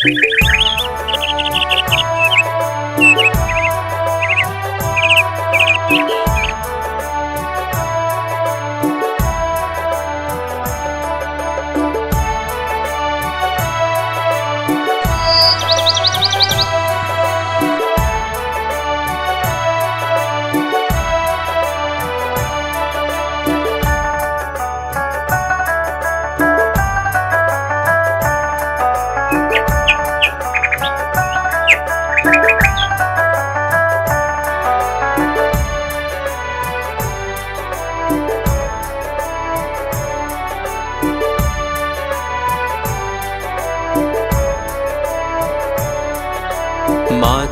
माँ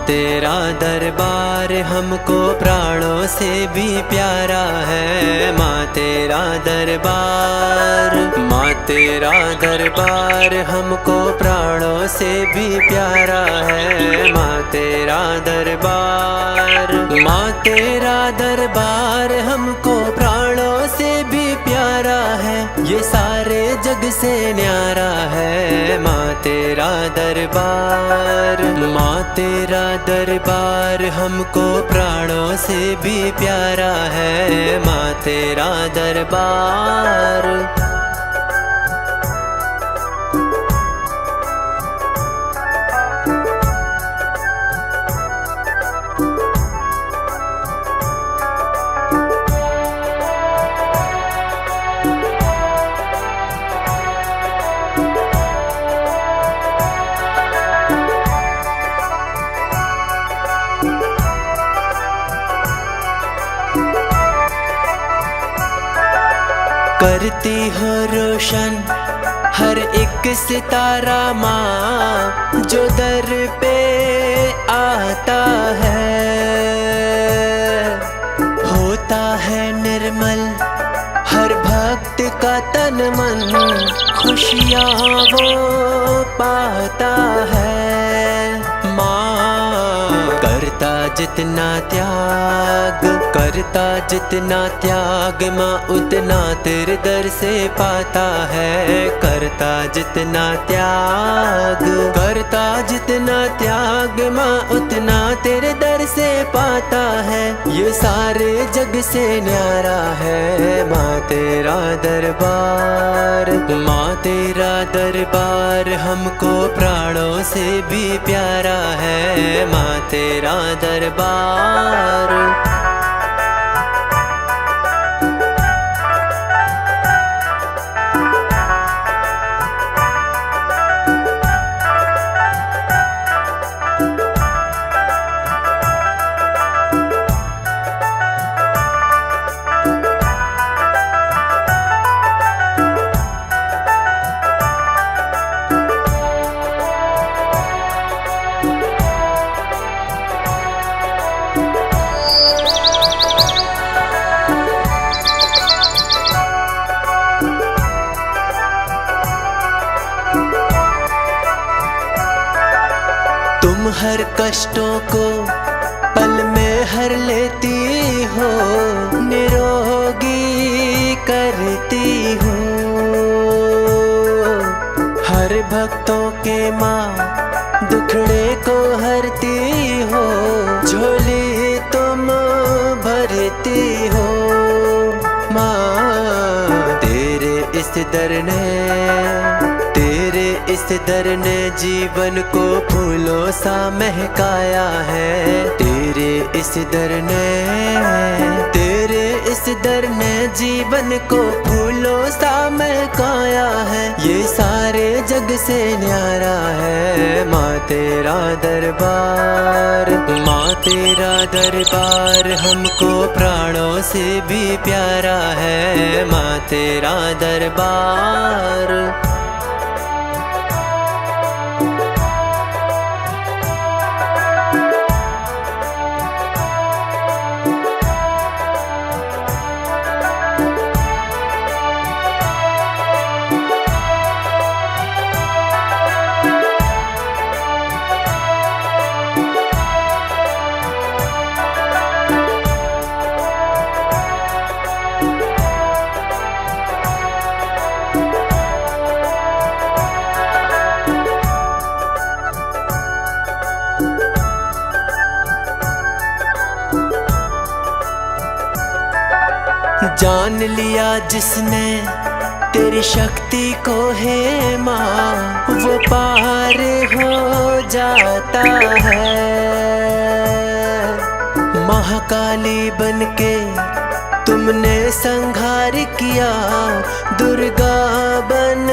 तेरा दरबार हमको प्राणों से भी प्यारा है। माँ तेरा दरबार, माँ तेरा दरबार हमको प्राणों से भी प्यारा है। माँ तेरा दरबार, माँ तेरा दरबार हमको प्राणों से भी प्यारा है। ये सारे जग से न्यारा है। माँ तेरा दरबार, माँ तेरा दरबार हमको प्राणों से भी प्यारा है। माँ तेरा दरबार। करती हो रोशन हर एक सितारा माँ, जो दर पे आता है। होता है निर्मल हर भक्त का तन मन, खुशियाँ वो पाता है। माँ करता जितना त्याग, करता जितना त्याग, माँ उतना तेरे दर से पाता है। करता जितना त्याग, करता जितना त्याग, माँ उतना तेरे दर से पाता है। ये सारे जग से न्यारा है। माँ तेरा दरबार, माँ तेरा दरबार हमको प्राणों से भी प्यारा है। माँ तेरा दरबार। तुम हर कष्टों को पल में हर लेती हो, निरोगी करती हो। हर भक्तों के माँ दुखड़े को हरती हो, झोली तुम भरती हो। माँ तेरे इस दर ने, तेरे इस दर ने जीवन को फूलों सा महकाया है। तेरे इस दर ने, तेरे इस दर ने जीवन को फूलों सा महकाया है। ये सारे जग से न्यारा है। माँ तेरा दरबार, माँ तेरा दरबार हमको प्राणों से भी प्यारा है। माँ तेरा दरबार। मान लिया जिसने तेरी शक्ति को है माँ, वो पार हो जाता है। महाकाली बनके तुमने संहार किया, दुर्गा बन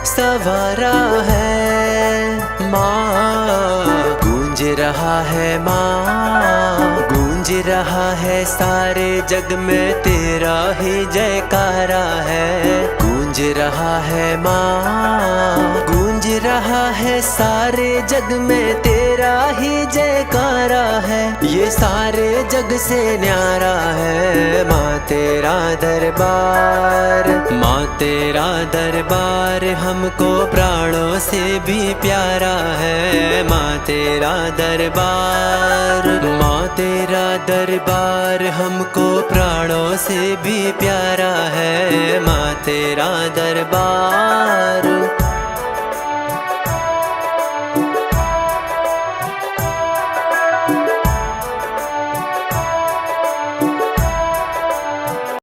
सवारा है। माँ गूंज रहा है, माँ गूंज रहा है, सारे जग में तेरा ही जयकारा है। गूंज रहा है माँ, गूंज रहा है, सारे जग में तेरा ही जयकारा है। ये सारे जग से न्यारा है माँ तेरा दरबार। माँ तेरा दरबार हमको प्राणों से भी प्यारा है। माँ तेरा दरबार, माँ तेरा दरबार हमको प्राणों से भी प्यारा है। माँ तेरा दरबार।